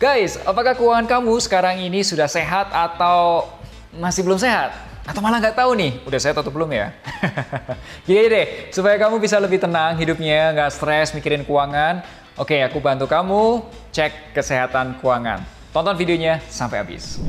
Guys, apakah keuangan kamu sekarang ini sudah sehat atau masih belum sehat? Atau malah nggak tahu nih, udah sehat atau belum ya? Gini deh, supaya kamu bisa lebih tenang hidupnya, nggak stres mikirin keuangan. Oke, aku bantu kamu cek kesehatan keuangan. Tonton videonya sampai habis.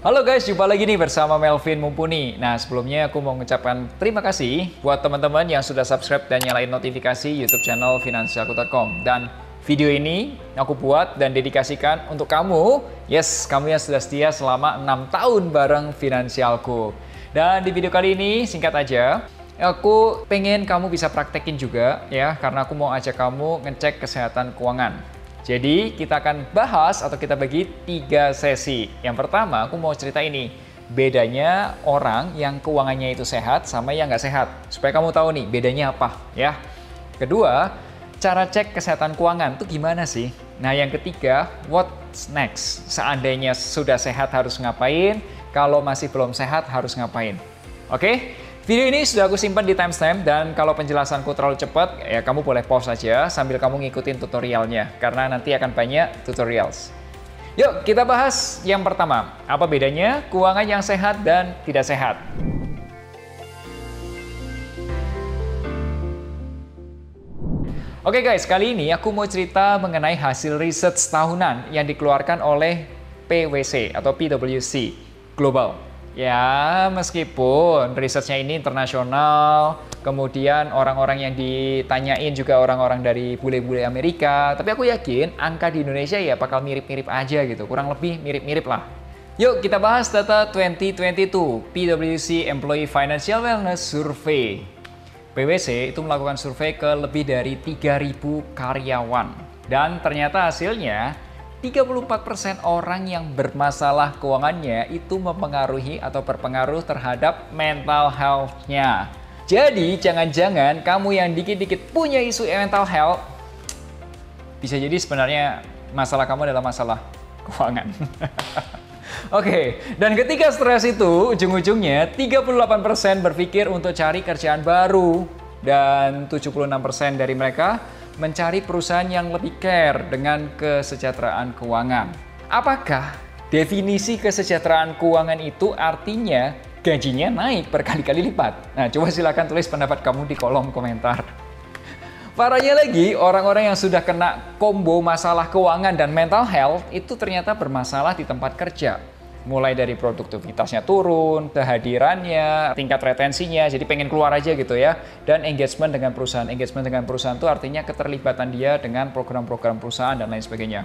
Halo guys, jumpa lagi nih bersama Melvin Mumpuni. Nah, sebelumnya aku mau mengucapkan terima kasih buat teman-teman yang sudah subscribe dan nyalain notifikasi YouTube channel finansialku.com. Dan video ini aku buat dan dedikasikan untuk kamu. Yes, kamu yang sudah setia selama 6 tahun bareng Finansialku. Dan di video kali ini, singkat aja, aku pengen kamu bisa praktekin juga ya, karena aku mau ajak kamu ngecek kesehatan keuangan. Jadi kita akan bahas atau kita bagi 3 sesi. Yang pertama aku mau cerita ini, bedanya orang yang keuangannya itu sehat sama yang nggak sehat. Supaya kamu tahu nih bedanya apa ya. Kedua, cara cek kesehatan keuangan itu gimana sih? Nah yang ketiga, what's next? Seandainya sudah sehat harus ngapain? Kalau masih belum sehat harus ngapain? Oke? Video ini sudah aku simpan di timestamp dan kalau penjelasanku terlalu cepat, ya kamu boleh pause saja sambil kamu ngikutin tutorialnya karena nanti akan banyak tutorials. Yuk kita bahas yang pertama, apa bedanya keuangan yang sehat dan tidak sehat? Oke guys, kali ini aku mau cerita mengenai hasil riset tahunan yang dikeluarkan oleh PwC atau PwC Global. Ya, meskipun risetnya ini internasional, kemudian orang-orang yang ditanyain juga orang-orang dari bule-bule Amerika, tapi aku yakin angka di Indonesia ya bakal mirip-mirip aja gitu, kurang lebih mirip-mirip lah. Yuk kita bahas data 2022 PwC Employee Financial Wellness Survey. PwC itu melakukan survei ke lebih dari 3.000 karyawan. Dan ternyata hasilnya 34% orang yang bermasalah keuangannya itu mempengaruhi atau berpengaruh terhadap mental health-nya. Jadi jangan-jangan kamu yang dikit-dikit punya isu mental health, bisa jadi sebenarnya masalah kamu adalah masalah keuangan. Oke, dan ketika stres itu ujung-ujungnya 38% berpikir untuk cari kerjaan baru dan 76% dari mereka mencari perusahaan yang lebih care dengan kesejahteraan keuangan. Apakah definisi kesejahteraan keuangan itu artinya gajinya naik berkali-kali lipat? Nah, coba silakan tulis pendapat kamu di kolom komentar. Parahnya lagi, orang-orang yang sudah kena combo masalah keuangan dan mental health itu ternyata bermasalah di tempat kerja. Mulai dari produktivitasnya turun, kehadirannya, tingkat retensinya, jadi pengen keluar aja gitu ya. Dan engagement dengan perusahaan. Engagement dengan perusahaan itu artinya keterlibatan dia dengan program-program perusahaan dan lain sebagainya.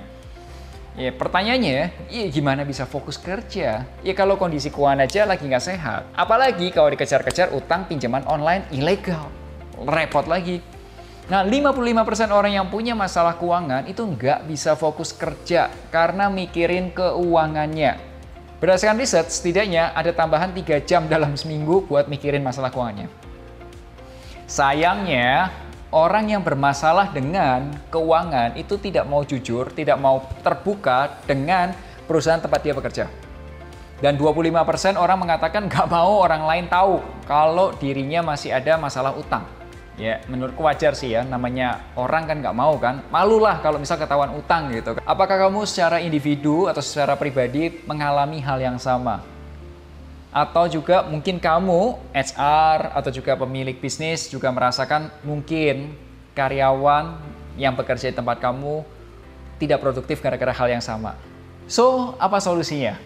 Ya, pertanyaannya, ya gimana bisa fokus kerja? Ya kalau kondisi keuangan aja lagi nggak sehat. Apalagi kalau dikejar-kejar utang pinjaman online ilegal. Repot lagi. Nah, 55% orang yang punya masalah keuangan itu nggak bisa fokus kerja karena mikirin keuangannya. Berdasarkan riset, setidaknya ada tambahan 3 jam dalam seminggu buat mikirin masalah keuangannya. Sayangnya, orang yang bermasalah dengan keuangan itu tidak mau jujur, tidak mau terbuka dengan perusahaan tempat dia bekerja. Dan 25% orang mengatakan nggak mau orang lain tahu kalau dirinya masih ada masalah utang. Ya, menurutku wajar sih ya, namanya orang kan nggak mau kan, malulah kalau misal ketahuan utang gitu. Apakah kamu secara individu atau secara pribadi mengalami hal yang sama? Atau juga mungkin kamu, HR atau juga pemilik bisnis juga merasakan mungkin karyawan yang bekerja di tempat kamu tidak produktif gara-gara hal yang sama. So, apa solusinya?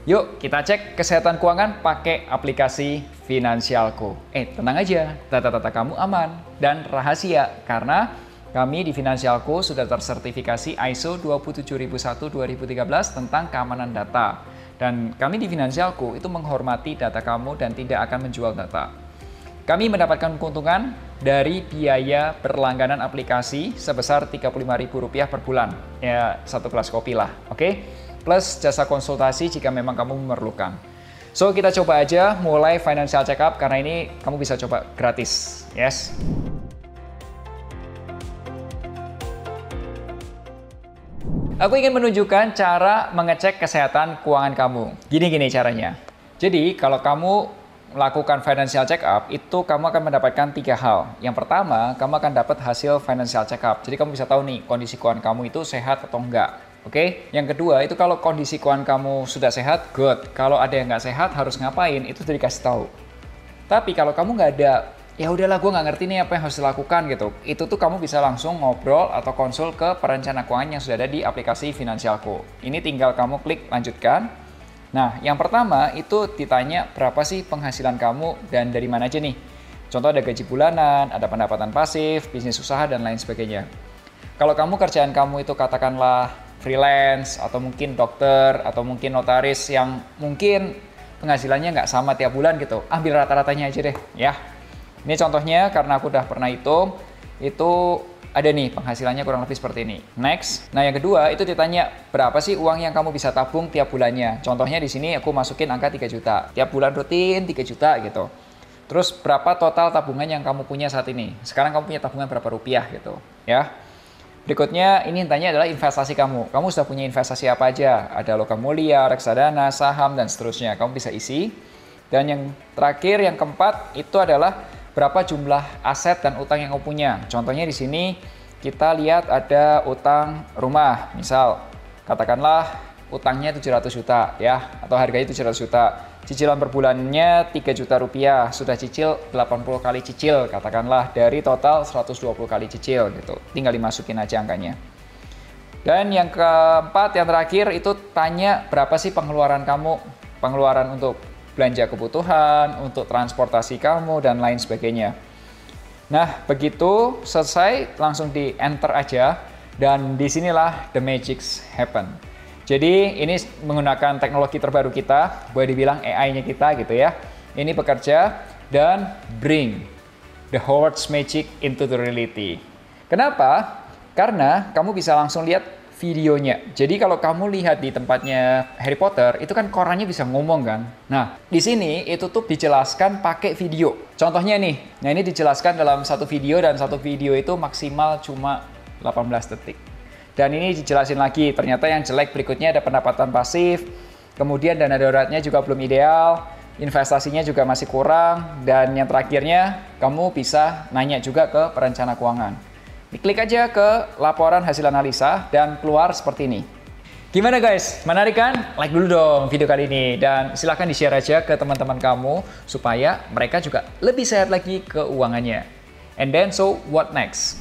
Yuk kita cek kesehatan keuangan pakai aplikasi Finansialku. Tenang aja, data-data kamu aman dan rahasia karena kami di Finansialku sudah tersertifikasi ISO 27001-2013 tentang keamanan data. Dan kami di Finansialku itu menghormati data kamu dan tidak akan menjual data. Kami mendapatkan keuntungan dari biaya berlangganan aplikasi sebesar Rp35.000 per bulan. Ya, 1 kelas kopi lah, oke? Plus jasa konsultasi jika memang kamu memerlukan. So, kita coba aja mulai financial check up karena ini kamu bisa coba gratis. Yes. Aku ingin menunjukkan cara mengecek kesehatan keuangan kamu. Gini-gini caranya. Jadi, kalau kamu melakukan financial check up, itu kamu akan mendapatkan 3 hal. Yang pertama, kamu akan dapat hasil financial check up. Jadi kamu bisa tahu nih, kondisi keuangan kamu itu sehat atau enggak. Oke? Yang kedua, itu kalau kondisi keuangan kamu sudah sehat, good. Kalau ada yang nggak sehat, harus ngapain? Itu sudah dikasih tahu. Tapi kalau kamu nggak ada, ya udahlah gue nggak ngerti nih apa yang harus dilakukan gitu. Itu tuh kamu bisa langsung ngobrol atau konsul ke perencana keuangan yang sudah ada di aplikasi Finansialku. Ini tinggal kamu klik lanjutkan. Nah, yang pertama itu ditanya berapa sih penghasilan kamu dan dari mana aja nih. Contoh ada gaji bulanan, ada pendapatan pasif, bisnis usaha, dan lain sebagainya. Kalau kamu kerjaan kamu itu katakanlah freelance, atau mungkin dokter, atau mungkin notaris yang mungkin penghasilannya nggak sama tiap bulan gitu, ambil rata-ratanya aja deh ya. Ini contohnya karena aku udah pernah hitung, itu ada nih penghasilannya kurang lebih seperti ini. Next. Nah, yang kedua itu ditanya berapa sih uang yang kamu bisa tabung tiap bulannya. Contohnya di sini aku masukin angka 3 juta. Tiap bulan rutin 3 juta gitu. Terus berapa total tabungan yang kamu punya saat ini? Sekarang kamu punya tabungan berapa rupiah gitu, ya. Berikutnya ini tanya adalah investasi kamu. Kamu sudah punya investasi apa aja? Ada logam mulia, reksadana, saham, dan seterusnya. Kamu bisa isi. Dan yang terakhir, yang keempat itu adalah berapa jumlah aset dan utang yang kamu punya. Contohnya di sini kita lihat ada utang rumah. Misal katakanlah utangnya 700 juta ya, atau harganya 700 juta. Cicilan per bulannya 3 juta rupiah. Sudah cicil 80 kali cicil katakanlah dari total 120 kali cicil gitu. Tinggal dimasukin aja angkanya. Dan yang keempat, yang terakhir itu tanya berapa sih pengeluaran kamu, pengeluaran untuk belanja kebutuhan, untuk transportasi kamu, dan lain sebagainya. Nah, begitu selesai, langsung di enter aja, dan disinilah the magics happen. Jadi ini menggunakan teknologi terbaru kita, boleh dibilang AI-nya kita gitu ya. Ini bekerja dan bring the Hogwarts magic into the reality. Kenapa? Karena kamu bisa langsung lihat videonya. Jadi kalau kamu lihat di tempatnya Harry Potter, itu kan korannya bisa ngomong kan. Nah, di sini itu tuh dijelaskan pakai video. Contohnya nih, nah ini dijelaskan dalam satu video, dan satu video itu maksimal cuma 18 detik. Dan ini dijelasin lagi, ternyata yang jelek berikutnya ada pendapatan pasif, kemudian dana daruratnya juga belum ideal, investasinya juga masih kurang, dan yang terakhirnya kamu bisa nanya juga ke perencana keuangan. Diklik aja ke laporan hasil analisa dan keluar seperti ini. Gimana guys? Menarik kan? Like dulu dong video kali ini, dan silahkan di-share aja ke teman-teman kamu supaya mereka juga lebih sehat lagi keuangannya. And then, so what next?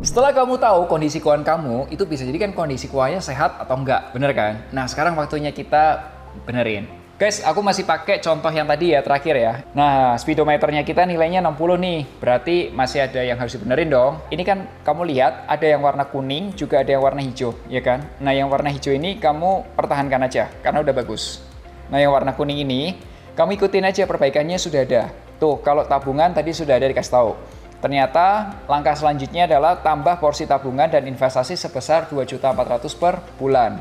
Setelah kamu tahu kondisi keuangan kamu, itu bisa jadi kan kondisi keuangannya sehat atau enggak, bener kan? Nah, sekarang waktunya kita benerin. Guys, aku masih pakai contoh yang tadi ya, terakhir ya. Nah, speedometernya kita nilainya 60 nih. Berarti masih ada yang harus dibenerin dong. Ini kan kamu lihat, ada yang warna kuning, juga ada yang warna hijau, ya kan? Nah, yang warna hijau ini kamu pertahankan aja, karena udah bagus. Nah, yang warna kuning ini, kamu ikutin aja perbaikannya sudah ada. Tuh, kalau tabungan tadi sudah ada dikasih tahu. Ternyata langkah selanjutnya adalah tambah porsi tabungan dan investasi sebesar 2.400.000 per bulan.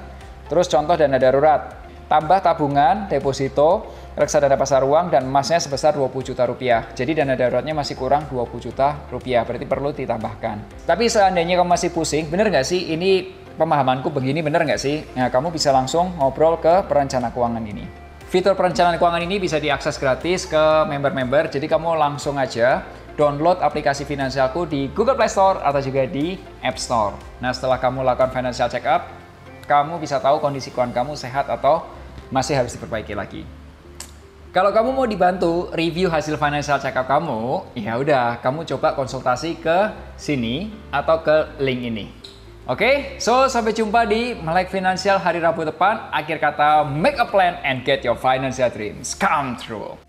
Terus contoh dana darurat. Tambah tabungan, deposito, reksadana pasar uang, dan emasnya sebesar 20 juta rupiah. Jadi dana daruratnya masih kurang 20 juta rupiah, berarti perlu ditambahkan. Tapi seandainya kamu masih pusing, bener nggak sih ini pemahamanku begini, bener nggak sih? Nah, kamu bisa langsung ngobrol ke perencana keuangan ini. Fitur perencanaan keuangan ini bisa diakses gratis ke member-member, jadi kamu langsung aja download aplikasi Finansialku di Google Play Store atau juga di App Store. Nah, setelah kamu lakukan financial check up, kamu bisa tahu kondisi keuangan kamu sehat atau masih harus diperbaiki lagi. Kalau kamu mau dibantu review hasil financial check up kamu, ya udah, kamu coba konsultasi ke sini atau ke link ini. Oke, so sampai jumpa di Melek Finansial hari Rabu depan. Akhir kata, make a plan and get your financial dreams come true.